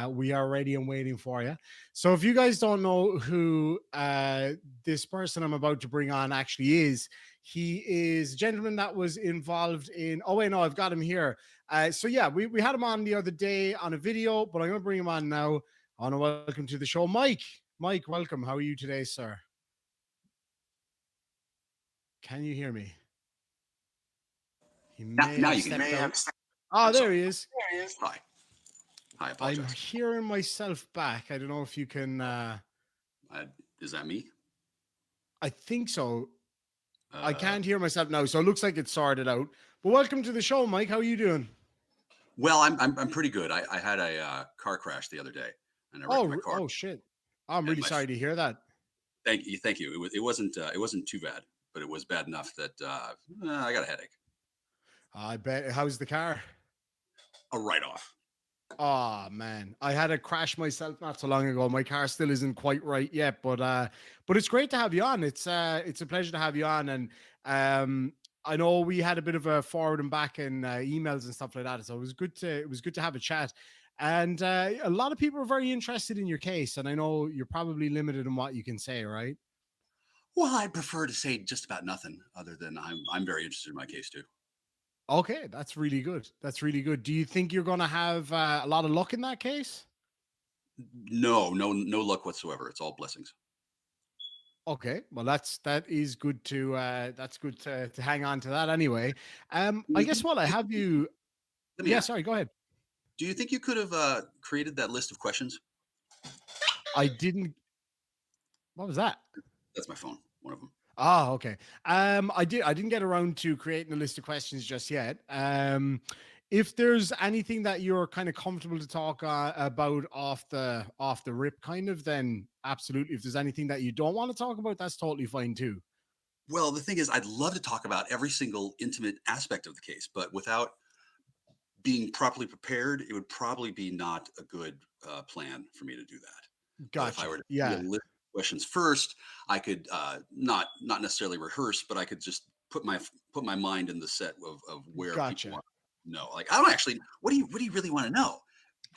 We are ready and waiting for you. So, if you guys don't know who this person I'm about to bring on actually is, he is a gentleman that was involved in. Oh, wait, no, I've got him here. So, yeah, we had him on the other day on a video, but I'm going to bring him on now. I want to welcome to the show, Mike. Mike, welcome. How are you today, sir? Can you hear me? He may Now have you can hear stepped me. out. Oh, I'm there sorry. he is. Hi. I I'm apologize. hearing myself back. I don't know if you can. Uh, is that me? I think so. I Uh, can't hear myself now, so it looks like it's sorted out. But welcome to the show, Mike. How are you doing? well, I'm pretty good. I had a car crash the other day, and I wrecked my car. Oh shit! I'm And really sorry to hear that. thank you. It wasn't too bad, but it was bad enough that I got a headache. I bet. How's the car? A write off. Oh man, I had a crash myself not so long ago. My car still isn't quite right yet, but it's great to have you on. It's a pleasure to have you on, and um, I know we had a bit of a forward and back in emails and stuff like that. So it was good to have a chat. And a lot of people are very interested in your case, and I know you're probably limited in what you can say, right? Well, I'd prefer to say just about nothing other than I'm very interested in my case too. Okay, that's really good. That's really good. Do you think you're going to have a lot of luck in that case? No luck whatsoever. It's all blessings. Okay, well that is good to that's good to hang on to that anyway. Do I you guess think, while I have you, let me yeah, ask, sorry, go ahead. do you think you could have created that list of questions? I didn't. What was that? That's my phone. One of them. Oh, okay. I didn't get around to creating a list of questions just yet. If there's anything that you're kind of comfortable to talk about off the rip, kind of, then absolutely. If there's anything that you don't want to talk about, that's totally fine too. Well, the thing is, I'd love to talk about every single intimate aspect of the case, but without being properly prepared, it would probably be not a good plan for me to do that. But if I were Gotcha. to see a Yeah. list of questions first, I could not necessarily rehearse, but I could just put my mind in the set of where people Gotcha. want to know. Like, I don't actually. What do you really want to know?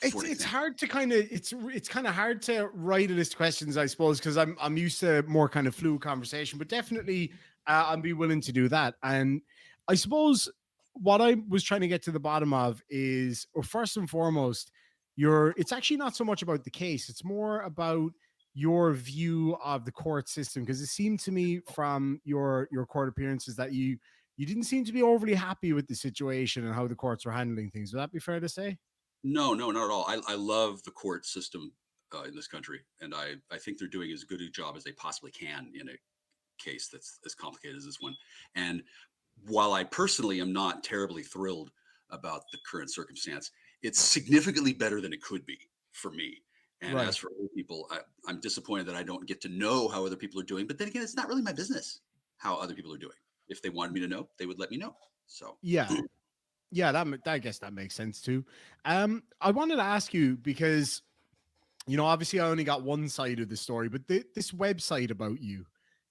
For an It's example. hard to kind of it's kind of hard to write a list of questions, I suppose, because I'm used to more kind of fluid conversation, but definitely I'd be willing to do that. And I suppose what I was trying to get to the bottom of is, or first and foremost, your it's actually not so much about the case; it's more about your view of the court system. Because it seemed to me from your court appearances that you didn't seem to be overly happy with the situation and how the courts were handling things. Would that be fair to say? No, not at all. I love the court system in this country, and I think they're doing as good a job as they possibly can in a case that's as complicated as this one. And while I personally am not terribly thrilled about the current circumstance, it's significantly better than it could be for me. And as Right. for other people, I'm disappointed that I don't get to know how other people are doing. But then again, it's not really my business how other people are doing. If they wanted me to know, they would let me know. So, Yeah. Yeah, I guess that makes sense too. I wanted to ask you because obviously I only got one side of the story, but this website about you,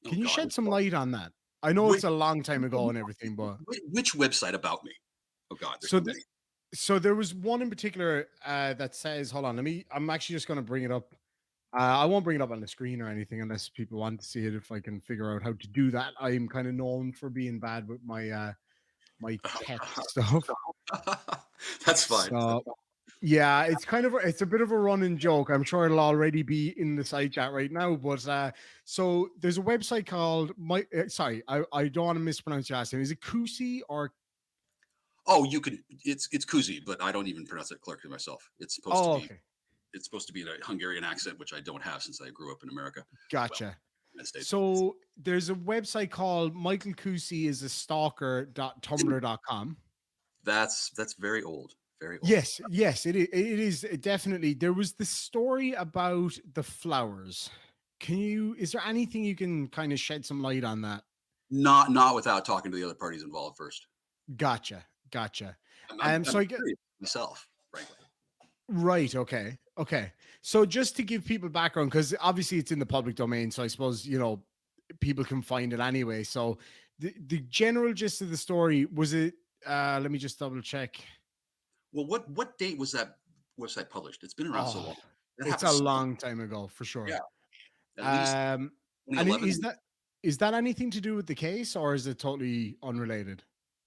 oh can you God, shed some light on that? I know it's which, a long time ago and everything, but which website about me? Oh God, there's so so th- many. so there was one in particular that says, hold on, I'm actually just going to bring it up. I won't bring it up on the screen or anything unless people want to see it. If I can figure out how to do that, I'm kind of known for being bad with my tech stuff. That's fine. So yeah, it's a bit of a running joke. I'm sure it'll already be in the side chat right now. But so there's a website called my. Sorry, I don't want to mispronounce your last name. Is it Kusi or? Oh, you can. It's koozie, but I don't even pronounce it correctly myself. Oh, okay, It's supposed to be in a Hungarian accent, which I don't have since I grew up in America. Well, gotcha. United States. So there's a website called Michael Kusi is a stalker.tumblr.com. That's very old. Very old. Yes, it is. It is definitely. There was the story about the flowers. Is there anything you can kind of shed some light on that? Not without talking to the other parties involved first. Gotcha. Gotcha. So I'm I get curious myself, frankly. right. Okay. Okay. So just to give people background, because obviously it's in the public domain, so I suppose people can find it anyway. So the general gist of the story was it. Let me just double check. Well, what date was that website published. It's been around so Oh, long. That it's happened a so long time ago for yeah, sure. at least Um, and 2011. is that anything to do with the case, or is it totally unrelated?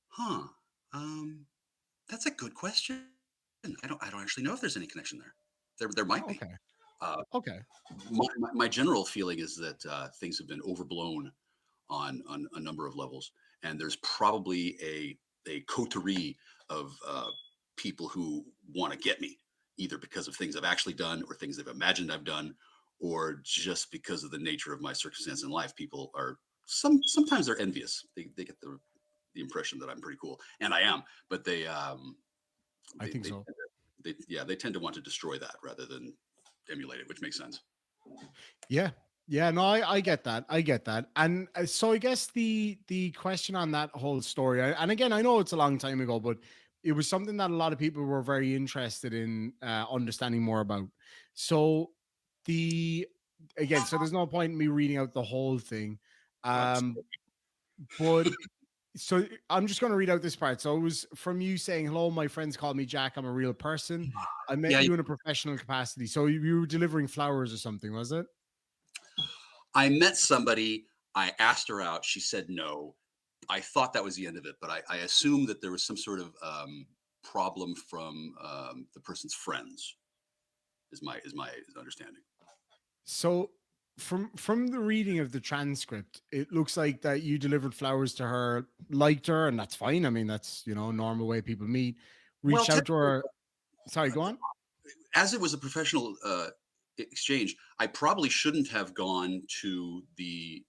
Huh. Um, that's a good question. I don't actually know if there's any connection there. There might be. Okay. Uh, Okay. my general feeling is that things have been overblown on a number of levels, and there's probably a coterie of people who want to get me, either because of things I've actually done or things they've imagined I've done, or just because of the nature of my circumstance in life. People are sometimes they're envious. They get the impression that I'm pretty cool, and I am, but I they think they, so. they tend to want to destroy that rather than emulate it, which makes sense. Yeah. Yeah, no, I get that. I get that. And so I guess the question on that whole story, and again, I know it's a long time ago, but it was something that a lot of people were very interested in understanding more about. So the again, so there's no point in me reading out the whole thing. But Um, but so I'm just going to read out this part. So it was from you saying, "Hello, my friends call me Jack. I'm a real person. I met yeah, you in a professional capacity." So you were delivering flowers or something, was it? I met somebody. I asked her out. She said no. I thought that was the end of it, but I assumed that there was some sort of problem from the person's friends. Is my understanding. So from the reading of the transcript, it looks like that you delivered flowers to her, liked her, and that's fine. I mean, that's normal way people meet. Well, Reached out to her. Sorry, go on. as it was a professional exchange, I probably shouldn't have gone to the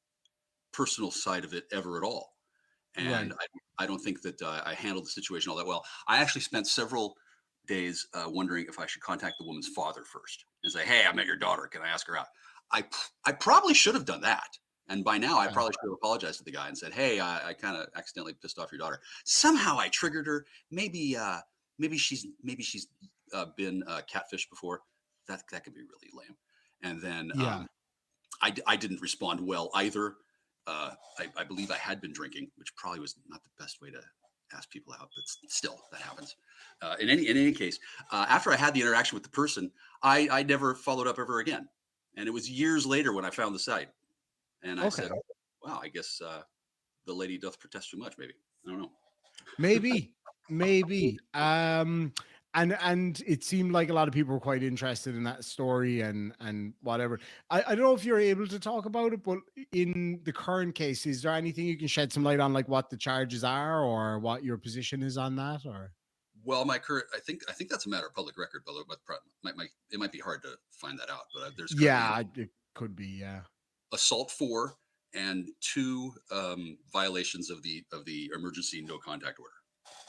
personal side of it ever at all. And Right. I don't think that I handled the situation all that well. I actually spent several days wondering if I should contact the woman's father first and say, "Hey, I met your daughter. Can I ask her out?" I probably should have done that. And by now, I Okay. probably should have apologized to the guy and said, "Hey, I kind of accidentally pissed off your daughter. Somehow I triggered her. Maybe she's been catfished before. That could be really lame." And then Yeah. I didn't respond well either. I believe I had been drinking, which probably was not the best way to ask people out, but still, that happens. In any case, after I had the interaction with the person, I never followed up ever again, and it was years later when I found the site, and I said, Okay. "Wow, I guess the lady doth protest too much." Maybe I don't know. Maybe, maybe. And it seemed like a lot of people were quite interested in that story and whatever. I don't know if you're able to talk about it, but in the current case, is there anything you can shed some light on, like what the charges are or what your position is on that? Or Well, I think that's a matter of public record, but it might be hard to find that out. But there's currently an yeah, it could be, yeah. assault for and two violations of the emergency no contact order,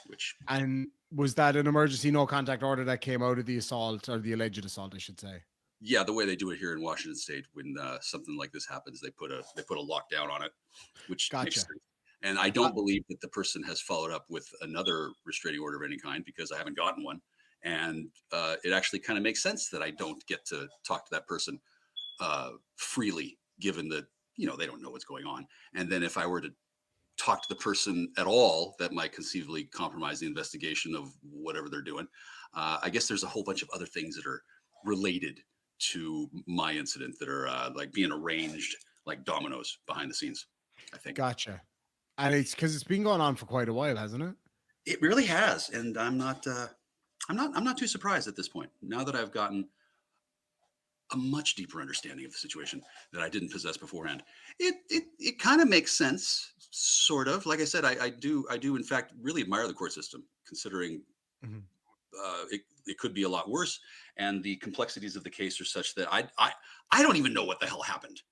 which And was that an emergency no contact order that came out of the assault or the alleged assault, I should say? yeah, the way they do it here in Washington State when something like this happens, they put a lockdown on it, which makes Gotcha. sense. And I Uh, don't believe that the person has followed up with another restraining order of any kind because I haven't gotten one. And it actually kind of makes sense that I don't get to talk to that person freely, given that they don't know what's going on. And then if I were to talk to the person at all, that might conceivably compromise the investigation of whatever they're doing. I guess there's a whole bunch of other things that are related to my incident that are like being arranged like dominoes behind the scenes. I think Gotcha. And it's because it's been going on for quite a while, hasn't it? it really has, and I'm not too surprised at this point. Now that I've gotten a much deeper understanding of the situation that I didn't possess beforehand. It kind of makes sense, sort of. Like I said, I do in fact really admire the court system, considering Mhm. it could be a lot worse, and the complexities of the case are such that I don't even know what the hell happened.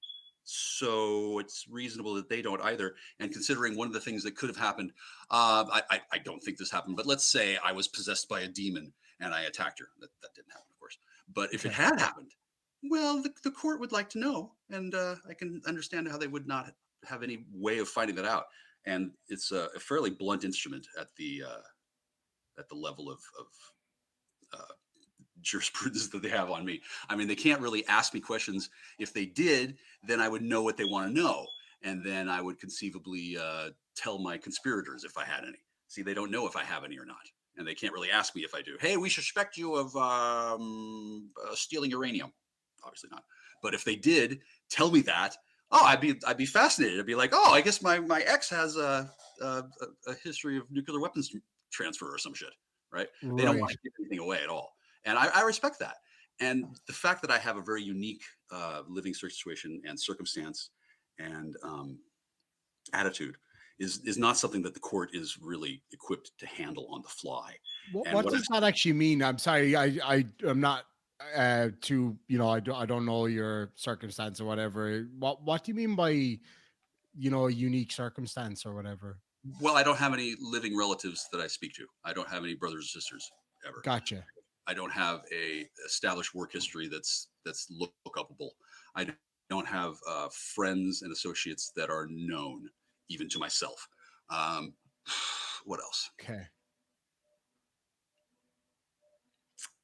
So it's reasonable that they don't either. And considering one of the things that could have happened, I don't think this happened, but let's say I was possessed by a demon and I attacked her. That didn't happen, of course. But if it Okay. had happened, well, the court would like to know, and I can understand how they would not have any way of finding that out. And it's a fairly blunt instrument at the level of uh, jurisprudence that they have on me. I mean, they can't really ask me questions. If they did, then I would know what they want to know, and then I would conceivably tell my conspirators if I had any. See, they don't know if I have any or not, and they can't really ask me if I do. Hey, we suspect you of stealing uranium. Obviously not. But if they did tell me that, oh, I'd be fascinated. I'd be like, oh, I guess my ex has a history of nuclear weapons transfer or some shit, right? They don't want Right. to give anything away at all, and I respect that. And the fact that I have a very unique living situation and circumstance and attitude is not something that the court is really equipped to handle on the fly. And What what I does that actually mean? I'm sorry, I'm not too, I don't know your circumstance or whatever. What do you mean by, a unique circumstance or whatever? well, I don't have any living relatives that I speak to. I don't have any brothers or sisters ever. Gotcha. I don't have a established work history that's look upable. I don't have friends and associates that are known even to myself. Um, what else? Okay.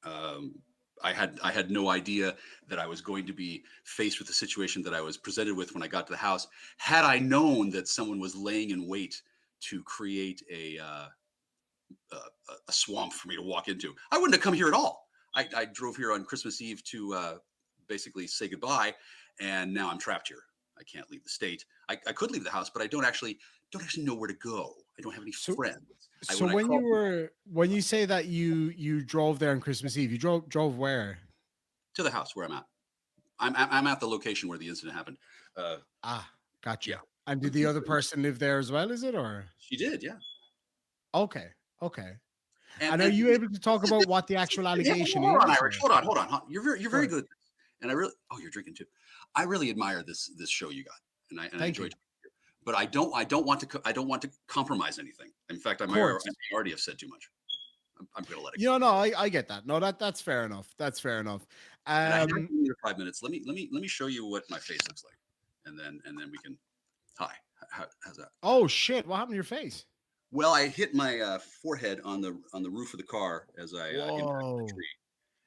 Um, I had no idea that I was going to be faced with the situation that I was presented with when I got to the house. Had I known that someone was laying in wait to create a swamp for me to walk into, I wouldn't have come here at all. I drove here on Christmas Eve to basically say goodbye, and now I'm trapped here. I can't leave the state. I could leave the house, but I don't actually know where to go. I don't have any So friends. so When I call when you say that you drove there on Christmas Eve, you drove where? to the house where I'm at, I'm at the location where the incident happened. Uh, Ah, yeah, gotcha. And did the other person live there as well, is it, or? she did. Yeah, Okay. Okay. and And are and you able to talk about what the actual yeah, allegation hold on, is, Irish. or? Hold on. You're Go very ahead. good at this, and I really. Oh, you're drinking too. I really admire this show you got, and I Thank enjoy you. it. But I don't want to compromise anything. In fact, Of I course. already have said too much. I'm going to let it go. No, I get that. No, that's fair enough. That's fair enough. And I have Um, you for 5 minutes. Let me show you what my face looks like, and then we can. Hi, how's that? oh shit, what happened to your face? Well, I hit my forehead on the roof of the car as I impacted the Whoa. tree,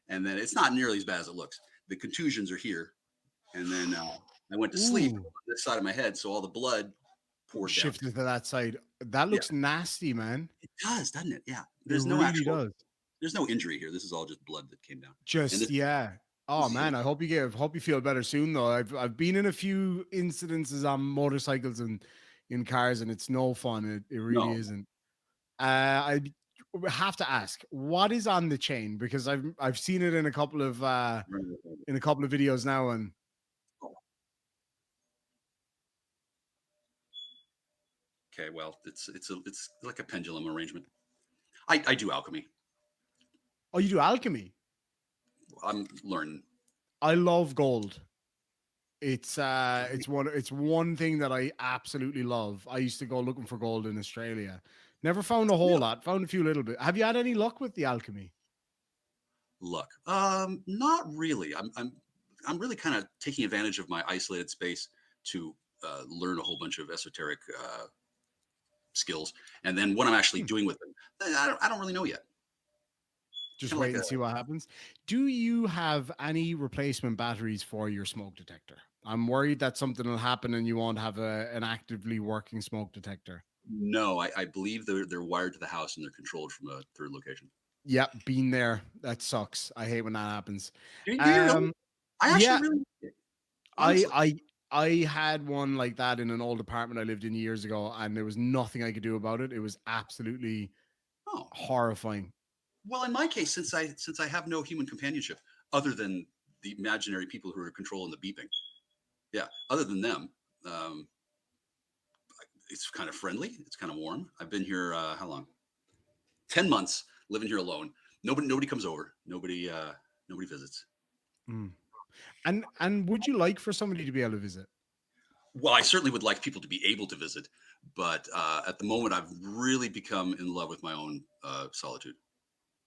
and then it's not nearly as bad as it looks. The contusions are here, and then I went to sleep Ooh. on this side of my head, so all the blood poured down. Shifted to that side. That Yeah, looks nasty, man. it does, doesn't it? Yeah. It really does. There's no injury here. This is all just blood that came down, and Just yeah. this Oh is the man, injury. hope you feel better soon though. I've been in a few incidences on motorcycles and in cars, and it's no fun. It really No, isn't. I have to ask, what is on the chain? Because I've seen it in a couple of videos now, and no. Okay, well, it's like a pendulum arrangement. I do alchemy. oh, you do alchemy. I'm learning. I love gold. It's one thing that I absolutely love. I used to go looking for gold in Australia. Never found a whole Really? lot. Found a few little bit. Have you had any luck with the alchemy? Luck. Not really. I'm really kind of taking advantage of my isolated space to learn a whole bunch of esoteric skills, and then what I'm actually Hmm. doing with them, I don't really know yet. Just Kind of wait like and see what happens. Do you have any replacement batteries for your smoke detector? I'm worried that something will happen and you won't have an actively working smoke detector. no. I believe they're wired to the house and they're controlled from a third location. Yep, been there. That sucks. I hate when that happens. Do you really? Um, I actually yeah, really, I honestly. I I had one like that in an old apartment I lived in years ago, and there was nothing I could do about it. It was absolutely Oh, horrifying. well, in my case, since I have no human companionship other than the imaginary people who are controlling the beeping, yeah. Other than them, um, it's kind of friendly. It's kind of warm. I've been here how long? 10 months living here alone. Nobody comes over. Nobody visits. Mm. And would you like for somebody to be able to visit? Well, I certainly would like people to be able to visit, but at the moment, I've really become in love with my own solitude.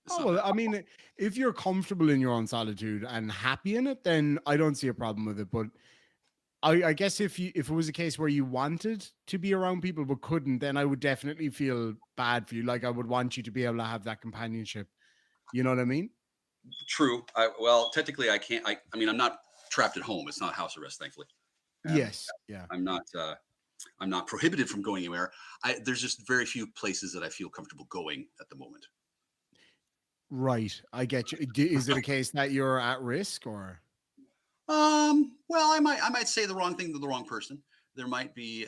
It's Oh not well, bad. I mean, if you're comfortable in your own solitude and happy in it, then I don't see a problem with it. But I guess if it was a case where you wanted to be around people but couldn't, then I would definitely feel bad for you. Like I would want you to be able to have that companionship. You know what I mean? True. Well, technically, I can't. I mean, I'm not trapped at home. It's not house arrest, thankfully. Um, Yes. Yeah. I'm not. I'm not prohibited from going anywhere. There's just very few places that I feel comfortable going at the moment. Right. I get you. Is it a case that you're at risk or? Well, I might say the wrong thing to the wrong person. There might be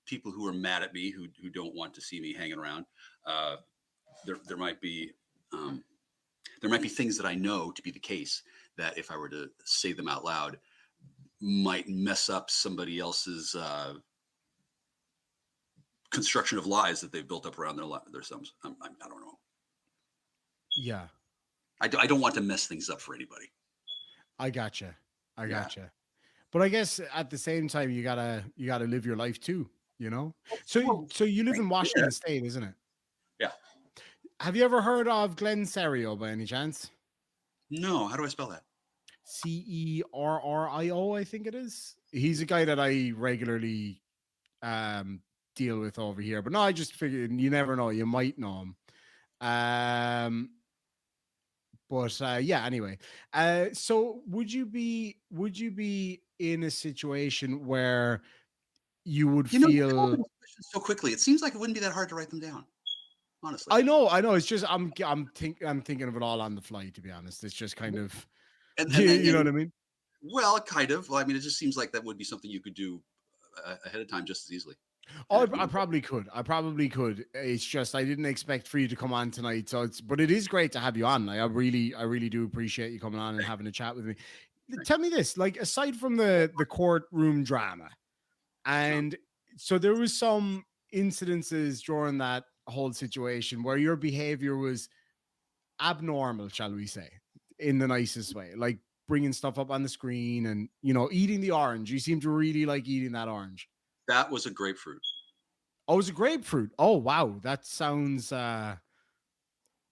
people who are mad at me who don't want to see me hanging around. Uh, there might be um, there might be things that I know to be the case that if I were to say them out loud might mess up somebody else's construction of lies that they've built up around their thumbs. I don't know. Yeah, I don't want to mess things up for anybody. I gotcha. I Yeah. gotcha. But I guess at the same time, you gotta live your life too, you know? So Well, so you live right in there. Washington State, isn't it? Yeah. Have you ever heard of Glenn Serio by any chance? No. How do I spell that? Cerrio, I think it is. He's a guy that I regularly um deal with over here. But no, I just figured you never know, you might know him. Um but yeah, anyway. So would you be in a situation where you would You know, you come up feel with these questions so quickly. It seems like it wouldn't be that hard to write them down. Honestly. I know. It's just I'm thinking of it all on the fly. To be honest, it's just kind of And then you know what I mean. well, kind of. Well, I mean, it just seems like that would be something you could do ahead of time just as easily. Oh, And it'd be I probably could. I probably could. It's just I didn't expect for you to come on tonight. So but it is great to have you on. Like, I really do appreciate you coming on and thank having a chat with me. you, thank Tell me this, like aside from the courtroom drama, you. and so there was some incidences during that whole situation where your behavior was abnormal, shall we say, in the nicest way, like bringing stuff up on the screen and eating the orange. You seem to really like eating that orange. That was a grapefruit. Oh, it was a grapefruit. Oh, wow. That sounds that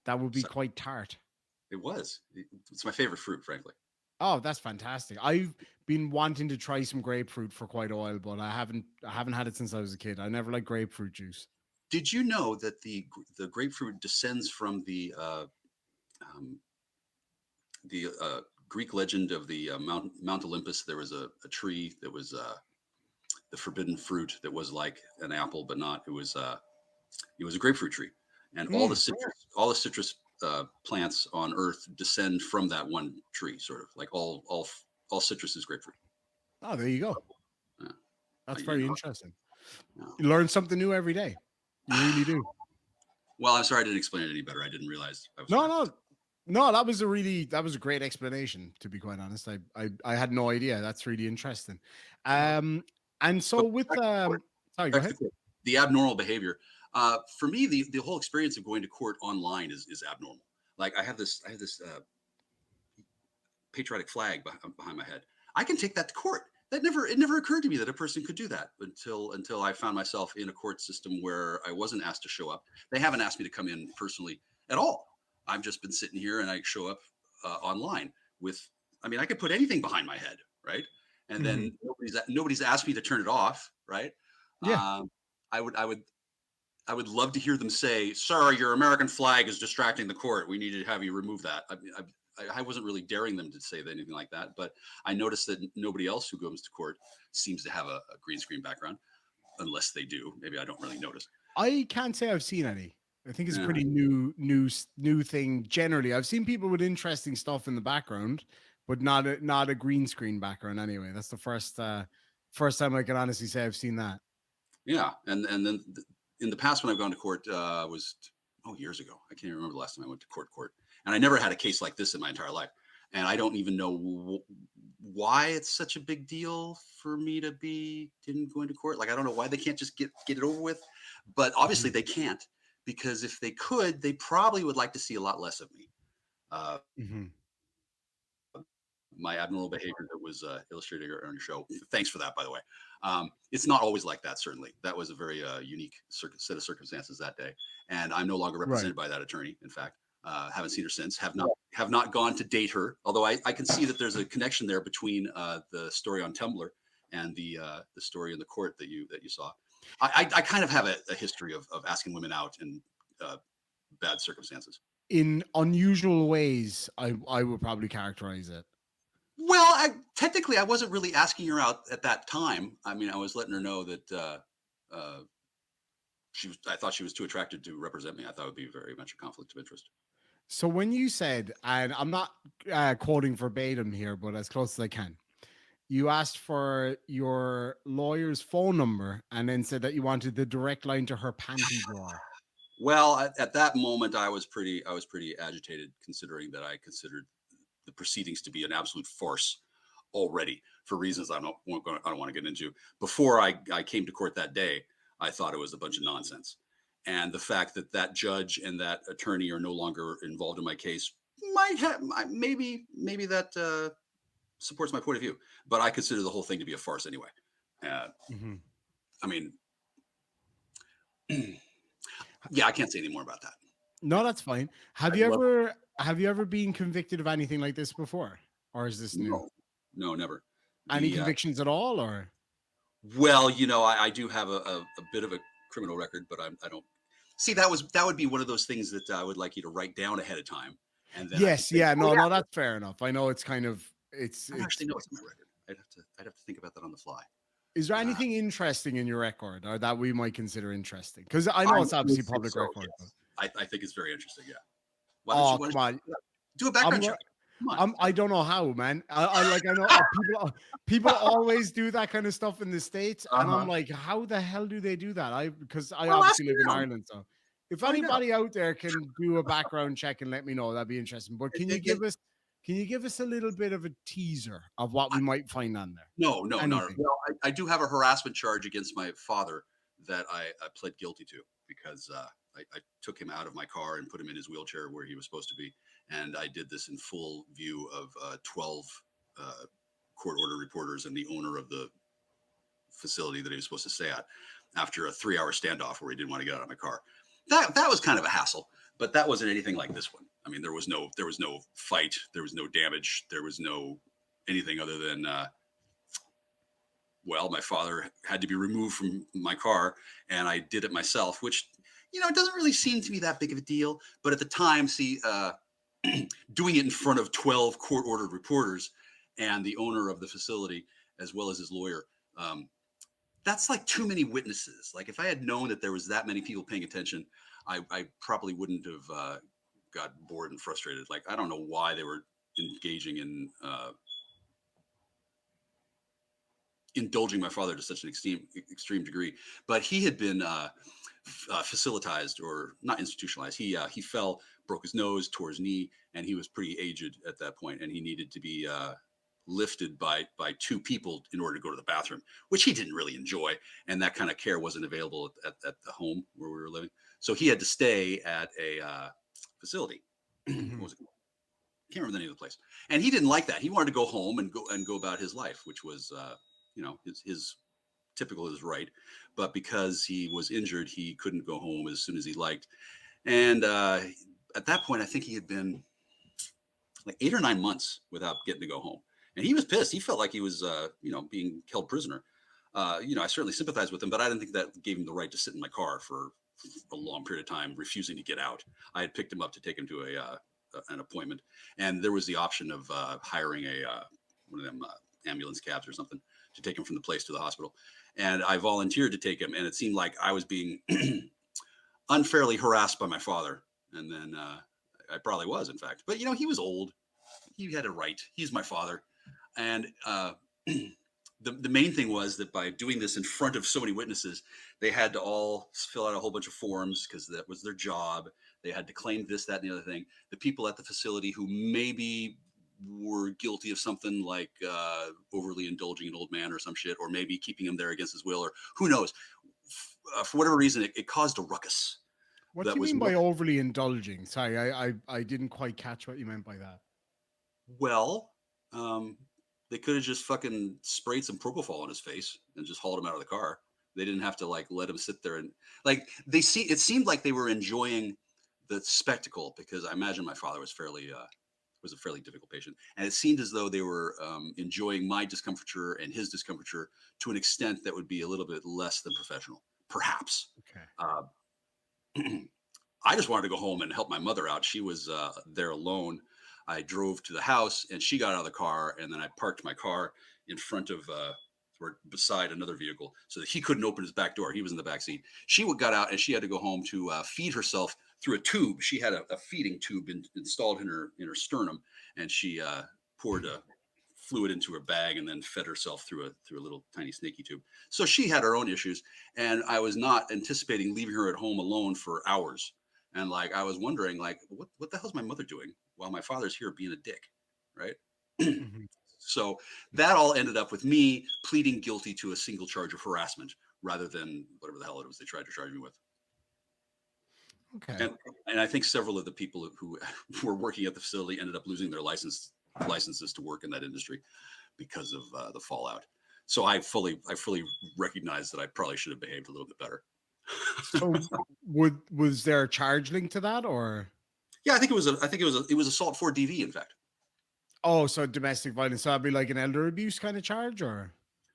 would be So quite tart. it was. It's my favorite fruit, frankly. Oh, that's fantastic. I've been wanting to try some grapefruit for quite a while, but I haven't had it since I was a kid. I never liked grapefruit juice. Did you know that the grapefruit descends from um, the Greek legend of the Mount Olympus? There was a tree that was the forbidden fruit that was like an apple, but not. It was a grapefruit tree, and Mm. all the citrus plants on Earth descend from that one tree. Sort of like all citrus is grapefruit. Oh, there you go. Yeah. That's You very know, interesting. yeah. You learn something new every day. You really do. Well, I'm sorry I didn't explain it any better. I didn't realize I was No, trying to. no, no. That was a great explanation. To be quite honest, I had no idea. That's really interesting. Well, Um, and so but with back to the court. sorry, go Back to ahead. the court. The abnormal behavior. For me, the whole experience of going to court online is abnormal. Like I have this patriotic flag behind my head. I can take that to court. It never occurred to me that a person could do that until I found myself in a court system where I wasn't asked to show up. They haven't asked me to come in personally at all. I've just been sitting here and I show up online with. I mean, I could put anything behind my head, right? And Hmm. then nobody's asked me to turn it off, right? Yeah. Um, I would love to hear them say, "Sir, your American flag is distracting the court. We need to have you remove that." I wasn't really daring them to say anything like that, but I noticed that nobody else who goes to court seems to have a green screen background, unless they do. Maybe I don't really notice. I can't say I've seen any. I think it's a Yeah, pretty new thing. Generally, I've seen people with interesting stuff in the background, but not a green screen background. Anyway, that's the first time I can honestly say I've seen that. yeah, and then in the past when I've gone to court was years ago. I can't even remember the last time I went to court, and I never had a case like this in my entire life. And I don't even know why it's such a big deal for me to be going to court. Like I don't know why they can't just get it over with. But obviously Mhm. they can't, because if they could, they probably would like to see a lot less of me. Uh, Mhm. my abnormal behavior that was illustrated on your show. Thanks for that, by the way. It's not always like that. Certainly, that was a very unique set of circumstances that day, and I'm no longer Right. represented by that attorney. In fact, haven't seen her since. Have not gone to date her. Although I can see that there's a connection there between the story on Tumblr and the story in the court that you saw. I kind of have a history of asking women out in uh, bad circumstances. In unusual ways, I would probably characterize it. Well, technically, I wasn't really asking her out at that time. I mean, I was letting her know that uh, she was. I thought she was too attracted to represent me. I thought it would be very much a conflict of interest. So when you said, and I'm not quoting verbatim here, but as close as I can, you asked for your lawyer's phone number and then said that you wanted the direct line to her panty drawer. Well, at that moment, I was pretty agitated, considering that I considered the proceedings to be an absolute farce already, for reasons I don't want to get into. Before I came to court that day, I thought it was a bunch of nonsense, and the fact that that judge and that attorney are no longer involved in my case might have maybe that supports my point of view. But I consider the whole thing to be a farce anyway. Uh, Mhm. I mean, yeah, I can't say any more about that. No, that's fine. I love Have you ever been convicted of anything like this before, or is this new? no, no, never. Any The convictions at all, or Well, I do have a bit of a criminal record, but I don't see that would be one of those things that I would like you to write down ahead of time, and then I could yes, say, yeah, oh no, yeah, no, that's fair enough. I know it's kind of I don't it's. actually know what's on my record. I'd have to think about that on the fly. Is there Uh, anything interesting in your record, or that we might consider interesting? Because I know I it's would obviously think public so. record. But, Yes, I think it's very interesting. Yeah. oh, Why don't come on, you do a I'm background go- check? Come on. I don't know how, man. I like I know people always do that kind of stuff in the States, Uh and I'm huh. like, how the hell do they do that? I because I Well, ask obviously live in around. Ireland, so if Find out. anybody out there can do a background check and let me know, that'd be interesting. But It, can you give us a little bit of a teaser of what we might find on there? No, no. Anything. Well, I do have a harassment charge against my father that I pled guilty to because I took him out of my car and put him in his wheelchair where he was supposed to be, and I did this in full view of 12 uh, court order reporters and the owner of the facility that he was supposed to stay at. After a 3-hour standoff where he didn't want to get out of my car, that was kind of a hassle, but that wasn't anything like this one. I mean, there was no fight, there was no damage, there was no anything other than well, my father had to be removed from my car, and I did it myself, which, it doesn't really seem to be that big of a deal. But at the time, see, doing it in front of 12 court ordered reporters and the owner of the facility, as well as his lawyer, um, that's like too many witnesses. Like, if I had known that there was that many people paying attention, I probably wouldn't have got bored and frustrated. Like, I don't know why they were engaging in indulging my father to such an extreme degree. But he had been facilitized, or not institutionalized. He fell, broke his nose, tore his knee, and he was pretty aged at that point, and he needed to be lifted by two people in order to go to the bathroom, which he didn't really enjoy, and that kind of care wasn't available at the home where we were living. So he had to stay at a facility. What Mhm. was it called? Can't remember the name of the place. And he didn't like that. He wanted to go home and go about his life, which was his typical is right. But because he was injured, he couldn't go home as soon as he liked. And at that point, I think he had been like 8 or 9 months without getting to go home. And he was pissed. He felt like he was being held prisoner. I certainly sympathized with him, but I didn't think that gave him the right to sit in my car for a long period of time, refusing to get out. I had picked him up to take him to an appointment, and there was the option of hiring a one of them ambulance cabs or something to take him from the place to the hospital. And I volunteered to take him, and it seemed like I was being unfairly harassed by my father. And then I probably was, in fact. But he was old. He had a right. He's my father, and the main thing was that by doing this in front of so many witnesses, they had to all fill out a whole bunch of forms because that was their job. They had to claim this, that, and the other thing. The people at the facility who maybe were guilty of something like overly indulging an old man or some shit, or maybe keeping him there against his will, or who knows. For whatever reason, it caused a ruckus. What do That you was mean by overly indulging? Sorry, I didn't quite catch what you meant by that. well, um, they could have just fucking sprayed some propofol in his face and just hauled him out of the car. They didn't have to like let him sit there and like it seemed like they were enjoying the spectacle, because I imagine my father was a fairly difficult patient, and it seemed as though they were enjoying my discomfiture and his discomfiture to an extent that would be a little bit less than professional, perhaps. Okay. Uh, I just wanted to go home and help my mother out. She was there alone. I drove to the house, and she got out of the car, and then I parked my car in front of or beside another vehicle so that he couldn't open his back door. He was in the back seat. She got out, and she had to go home to feed herself through a tube. She had a feeding tube installed in her sternum, and she poured a fluid into her bag and then fed herself through a little tiny snaky tube. So she had her own issues, and I was not anticipating leaving her at home alone for hours. And like I was wondering, like, what the hell's my mother doing while my father's here being a dick, right? Mhm. So that all ended up with me pleading guilty to a single charge of harassment rather than whatever the hell it was they tried to charge me with. Okay. And and I think several of the people who were working at the facility ended up losing their licenses to work in that industry because of the fallout. So I fully recognize that I probably should have behaved a little bit better. So was there a charge linked to that, or Yeah, it was assault for DV, in fact. oh, so domestic violence? So that'd be like an elder abuse kind of charge, or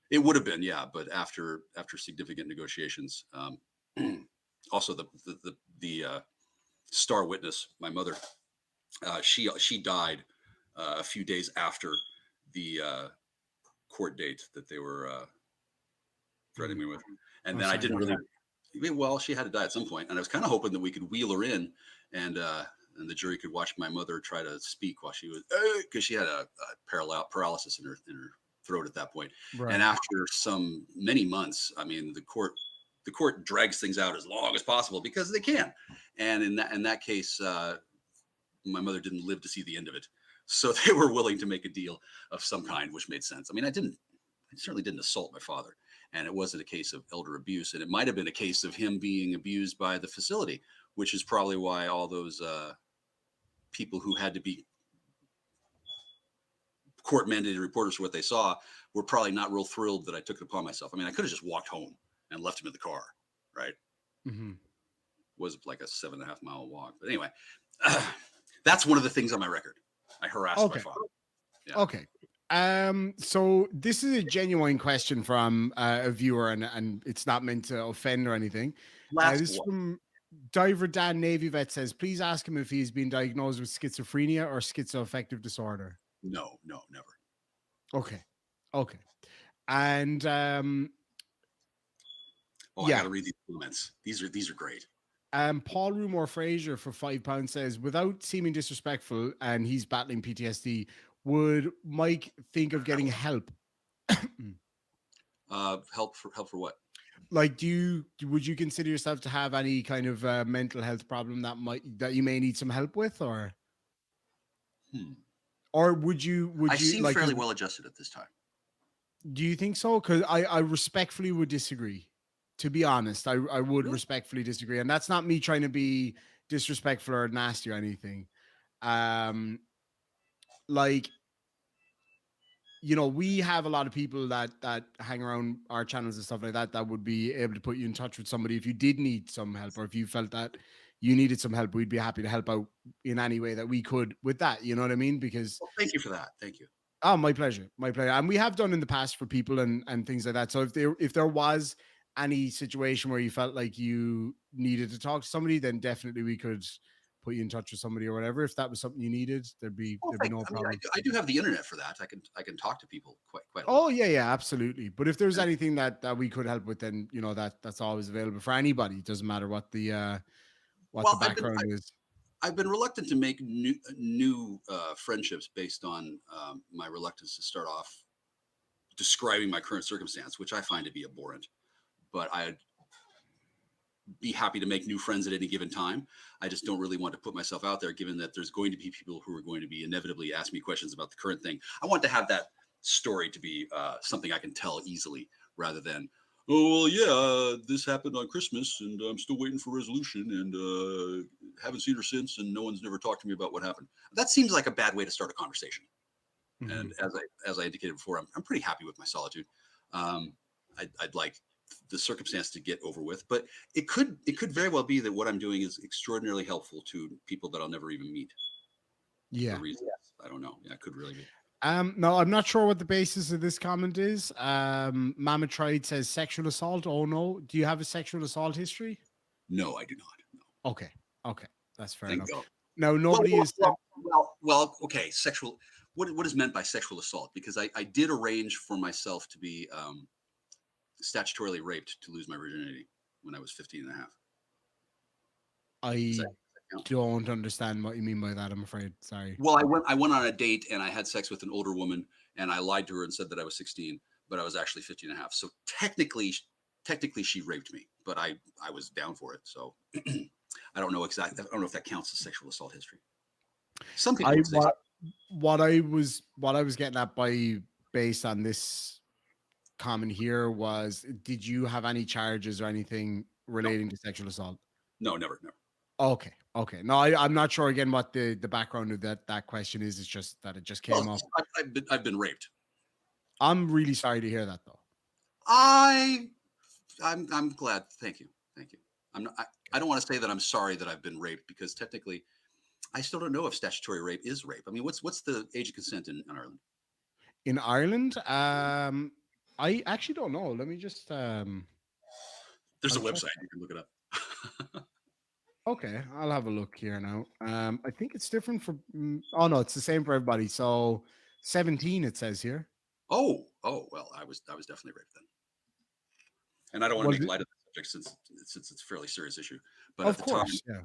It would have been, yeah, but after significant negotiations, also the star witness, my mother, she died a few days after the court date that they were threatening Mm. me with, and Oh, then I sorry to didn't hear really. that. Well, she had to die at some point, and I was kind of hoping that we could wheel her in, and the jury could watch my mother try to speak while she was because she had a paralysis in her throat at that point. And Right. after some many months, I mean, the court drags things out as long as possible because they can. And in that case, my mother didn't live to see the end of it, so they were willing to make a deal of some kind, which made sense. I mean, I certainly didn't assault my father, and it wasn't a case of elder abuse, and it might have been a case of him being abused by the facility, which is probably why all those people who had to be court mandated reporters for what they saw were probably not real thrilled that I took it upon myself. I mean, I could have just walked home and left him in the car, right? Hmm. Was like a 7.5 mile walk, but anyway, that's one of the things on my record. I harassed my Okay. father. Yeah. Okay. So this is a genuine question from a viewer, and it's not meant to offend or anything. Last This is one. from Diver Dan Navy Vet says, please ask him if he's been diagnosed with schizophrenia or schizoaffective disorder. No, no, never. Okay. Okay. And Oh, I got yeah. to read these comments. These are great. Paul Rumor Fraser for £5 says, without seeming disrespectful, and he's battling PTSD, would Mike think of getting help? Help for what? Like, would you consider yourself to have any kind of mental health problem that you may need some help with, Hmm. or would I you seem like fairly well adjusted at this time. do you think so? Because I respectfully would disagree. To be honest, I would Really? respectfully disagree, and that's not me trying to be disrespectful or nasty or anything. Um, like, we have a lot of people that hang around our channels and stuff like that that would be able to put you in touch with somebody if you did need some help, or if you felt that you needed some help. We'd be happy to help out in any way that we could with that. You know what I mean? Because Well, thank you for that. Thank you. oh, my pleasure, my pleasure. And we have done in the past for people and things like that. So if there was any situation where you felt like you needed to talk to somebody, then definitely we could put you in touch with somebody or whatever. If that was something you needed, there'd be Well, there'd be thank. no I mean, I problem. do, I do have the internet for that. I can talk to people quite a Oh lot. yeah, yeah, absolutely. But if there's And anything that we could help with, then that's always available for anybody. It doesn't matter what the well, I've been background is. I've been reluctant to make new friendships based on my reluctance to start off describing my current circumstance, which I find to be abhorrent. But I'd be happy to make new friends at any given time. I just don't really want to put myself out there, given that there's going to be people who are going to be inevitably asking me questions about the current thing. I want to have that story to be something I can tell easily, rather than, oh well, yeah, this happened on Christmas, and I'm still waiting for resolution, and haven't seen her since, and no one's never talked to me about what happened. That seems like a bad way to start a conversation. Mhm. And as I indicated before, I'm pretty happy with my solitude. Um, I'd like the circumstance to get over with, but it could very well be that what I'm doing is extraordinarily helpful to people that I'll never even meet for Yeah. reasons I don't know. Yeah, it could really be. No, I'm not sure what the basis of this comment is. Mama Tried says sexual assault. Oh no. Do you have a sexual assault history? No, I do not. No, Okay. Okay. That's fair thank enough. God. No, Well, nobody well, is. well, well. Okay, sexual. What is meant by sexual assault? Because I did arrange for myself to be statutorily raped to lose my virginity when I was 15 and a half. Is that I don't understand what you mean by that, I'm afraid. Sorry. Well, I went on a date and I had sex with an older woman and I lied to her and said that I was 16, but I was actually 15 and a half. So technically she raped me, but I was down for it. So I don't know exactly. I don't know if that counts as sexual assault history. Some people I would say so. what I was getting at by based on this comment here was, did you have any charges or anything No, relating to sexual assault? no, never, never. Okay, okay. No, I'm not sure again what the background of that question is. It's just that it just came Well, up. I've been raped. I'm really sorry to hear that though. I I'm glad. Thank you. Thank you. I don't want to say that I'm sorry that I've been raped because technically I still don't know if statutory rape is rape. I mean, what's the age of consent in Ireland? In Ireland, I actually don't know. Let me just There's a I'll check. website you can look it up. Okay, I'll have a look here now. I think it's different for. Oh no, it's the same for everybody. So 17, it says here. Oh well, I was definitely raped then, and I don't want to What is make it? light of the subject since it's a fairly serious issue. But Of course, yeah.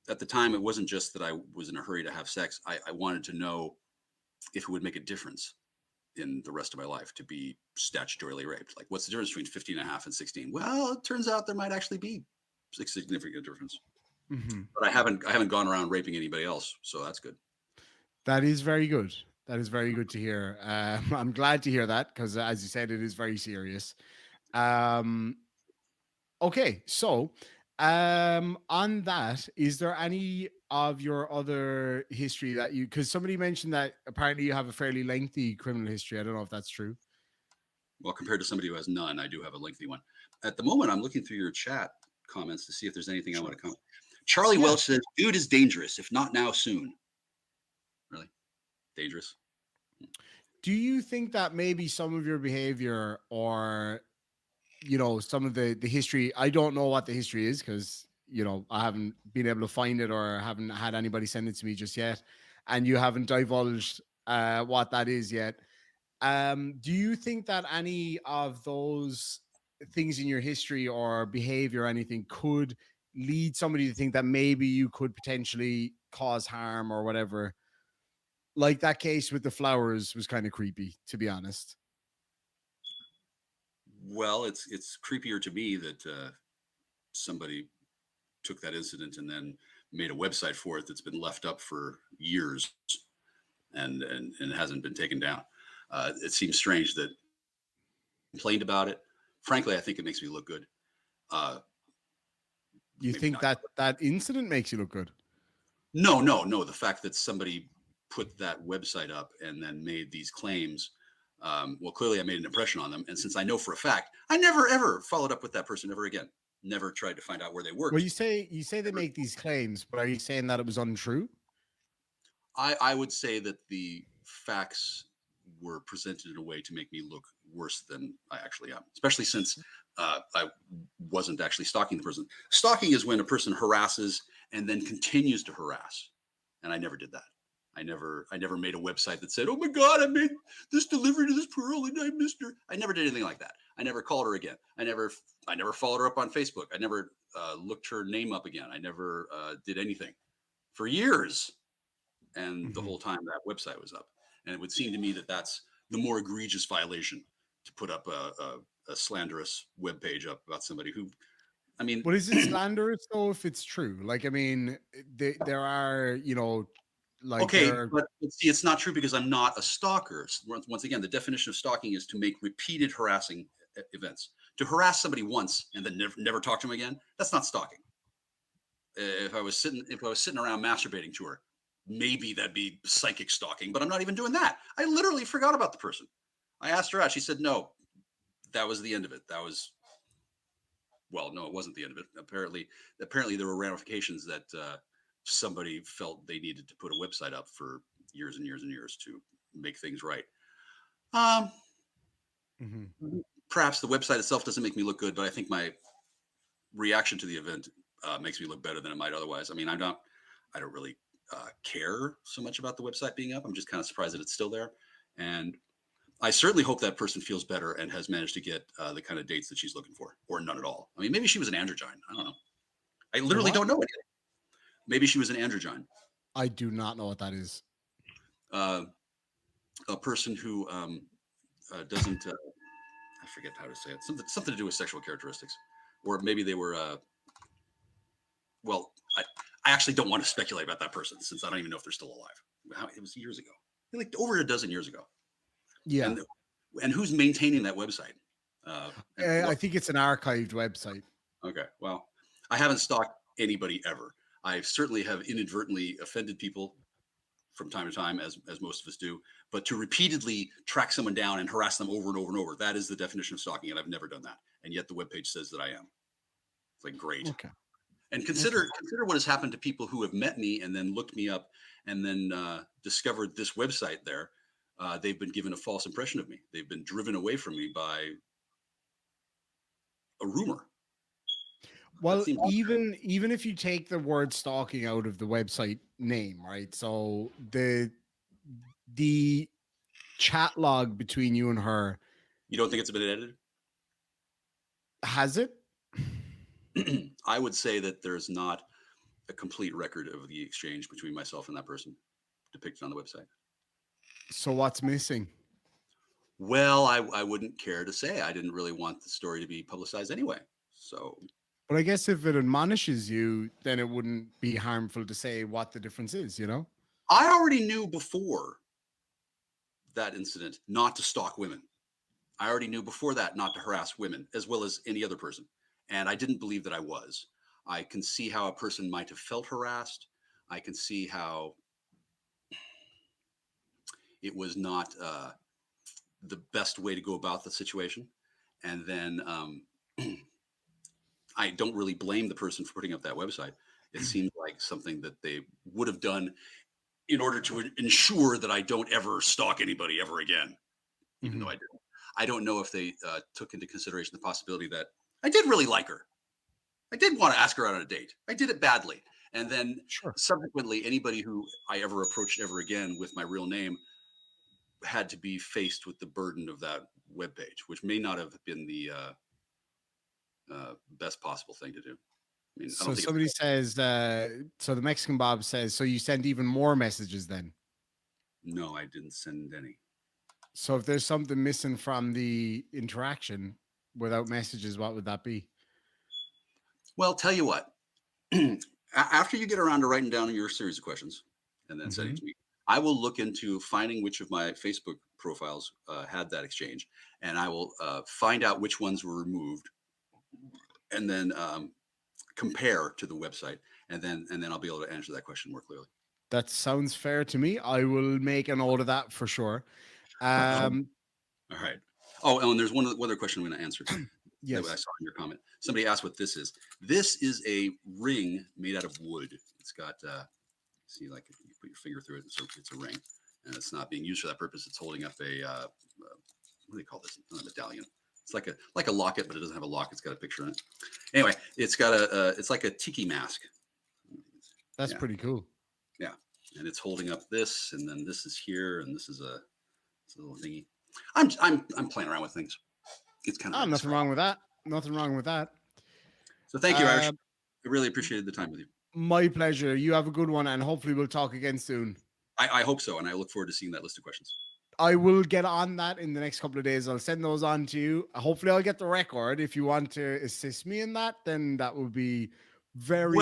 at the time, it wasn't just that I was in a hurry to have sex. I wanted to know if it would make a difference in the rest of my life to be statutorily raped. Like, what's the difference between 15 and a half and 16? Well, it turns out there might actually be a significant difference. Mhm. But I haven't gone around raping anybody else, so that's good. That is very good. That is very good to hear. I'm glad to hear that because, as you said, it is very serious. Um, okay, so on that, is there any of your other history that you? Because somebody mentioned that apparently you have a fairly lengthy criminal history. I don't know if that's true. Well, compared to somebody who has none, I do have a lengthy one. At the moment, I'm looking through your chat comments to see if there's anything I want Sure. to comment. Charlie Yeah. Welch says, "Dude is dangerous. If not now, soon." Really dangerous. Do you think that maybe some of your behavior or some of the history, I don't know what the history is because I haven't been able to find it or haven't had anybody send it to me just yet, and you haven't divulged what that is yet. Do you think that any of those things in your history or behavior or anything could lead somebody to think that maybe you could potentially cause harm or whatever? Like that case with the flowers was kind of creepy, to be honest. Well, it's creepier to me that somebody took that incident and then made a website for it that's been left up for years and hasn't been taken down. It seems strange that complained about it. Frankly, I think it makes me look good. Uh, You maybe think not. that that incident makes you look good? No, no, no. The fact that somebody put that website up and then made these claims, well, clearly I made an impression on them. And since I know for a fact, I never ever followed up with that person ever again. Never tried to find out where they Well, worked. you say they Never. make these claims, but are you saying that it was untrue? I would say that the facts were presented in a way to make me look worse than I actually am, especially since I wasn't actually stalking the person. Stalking is when a person harasses and then continues to harass, and I never did that. I never made a website that said, "Oh my God, I made this delivery to this girl and I missed her." I never did anything like that. I never called her again. I never followed her up on Facebook. I never looked her name up again. I never did anything for years, and the Mhm. whole time that website was up. And it would seem to me that that's the more egregious violation, to put up a slanderous web page up about somebody who, I mean, But is it slanderous though if it's true? Like, I mean, there are, like there okay, are. but see, it's not true because I'm not a stalker. Once again, the definition of stalking is to make repeated harassing events. To harass somebody once and then never talk to them again, that's not stalking. If I was sitting around masturbating to her, maybe that'd be psychic stalking, but I'm not even doing that. I literally forgot about the person. I asked her out. She said no. That was the end of it. That was, well, no, it wasn't the end of it. Apparently there were ramifications that somebody felt they needed to put a website up for years and years and years to make things right. Um, Mhm. Perhaps the website itself doesn't make me look good, but I think my reaction to the event makes me look better than it might otherwise. I mean, I don't really care so much about the website being up. I'm just kind of surprised that it's still there, and I certainly hope that person feels better and has managed to get the kind of dates that she's looking for, or none at all. I mean, maybe she was an androgyne. I don't know. I A literally what? don't know anything. Maybe she was an androgyne. I do not know what that is. Uh, a person who doesn't. I forget how to say it. Something to do with sexual characteristics, or maybe they were. Well, I actually don't want to speculate about that person since I don't even know if they're still alive. It was years ago, like over a dozen years ago. Yeah. And who's maintaining that website? I think it's an archived website. Okay, well, I haven't stalked anybody ever. I certainly have inadvertently offended people from time to time, as most of us do. But to repeatedly track someone down and harass them over and over and over, that is the definition of stalking, and I've never done that. And yet the webpage says that I am. It's like great. Okay. And consider what has happened to people who have met me and then looked me up and then discovered this website there. They've been given a false impression of me. They've been driven away from me by a rumor. Well, even if you take the word stalking out of the website name, right? So the chat log between you and her, you don't think it's been edited? Has it? I would say that there's not a complete record of the exchange between myself and that person depicted on the website. So what's missing? Well, I wouldn't care to say. I didn't really want the story to be publicized anyway. So, but I guess if it admonishes you, then it wouldn't be harmful to say what the difference is, you know? I already knew before that incident not to stalk women. I already knew before that not to harass women as well as any other person. And I didn't believe that I was. I can see how a person might have felt harassed. I can see how it was not the best way to go about the situation. And then I don't really blame the person for putting up that website. It seems like something that they would have done in order to ensure that I don't ever stalk anybody ever again, even though I didn't. I don't know if they took into consideration the possibility that I did really like her. I did want to ask her out on a date. I did it badly. And then subsequently, anybody who I ever approached ever again with my real name had to be faced with the burden of that webpage, which may not have been the best possible thing to do. I mean, so somebody says, so the Mexican Bob says, so you sent even more messages then? No, I didn't send any. So if there's something missing from the interaction without messages, what would that be? Well, tell you what, after you get around to writing down your series of questions and then sending to me, I will look into finding which of my Facebook profiles had that exchange, and I will find out which ones were removed, and then compare to the website, and then I'll be able to answer that question more clearly. That sounds fair to me. I will make a note of that for sure. All right. Oh, and there's one other question I'm going to answer. Yes. That I saw in your comment. Somebody asked what this is. This is a ring made out of wood. It's got, see, like you put your finger through it, so it's a ring, and it's not being used for that purpose. It's holding up a, what do they call this? Not a medallion. It's like a locket, but it doesn't have a lock. It's got a picture in it. Anyway, it's got it's like a tiki mask. That's pretty cool. Yeah, and it's holding up this, and then this is here, and this is a little thingy. I'm playing around with things. It's kind of nothing wrong with that. Nothing wrong with that. So thank you, Irish. I really appreciated the time with you. My pleasure. You have a good one, and hopefully we'll talk again soon. I hope so, and I look forward to seeing that list of questions. I will get on that in the next couple of days. I'll send those on to you. Hopefully I'll get the record. If you want to assist me in that, then that would be very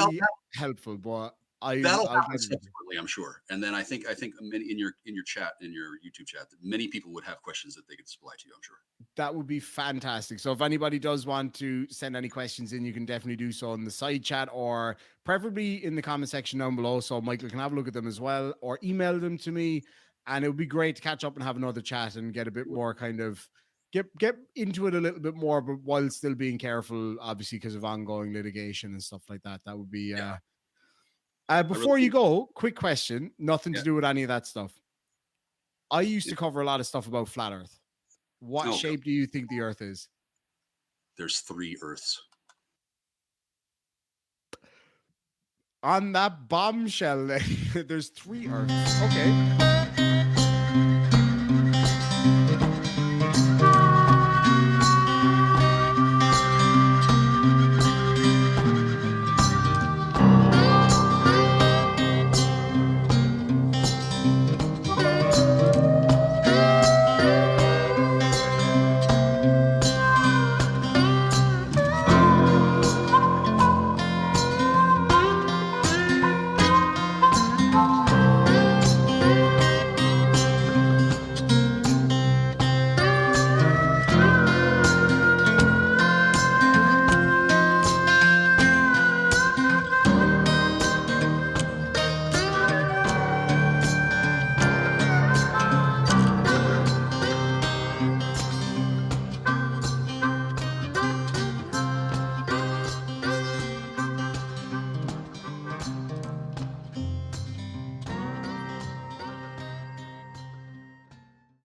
helpful. But that'll happen subsequently, I'm sure. And then I think many in your chat, in your YouTube chat, that many people would have questions that they could supply to you, I'm sure. That would be fantastic. So if anybody does want to send any questions in, you can definitely do so in the side chat or preferably in the comment section down below, so Michael can have a look at them as well, or email them to me. And it would be great to catch up and have another chat and get a bit more kind of get into it a little bit more, but while still being careful, obviously, because of ongoing litigation and stuff like that. That would be before you go, quick question, nothing to do with any of that stuff. I used to cover a lot of stuff about flat Earth. What shape do you think the Earth is? There's 3 Earths. On that bombshell, there's 3 Earths. Okay.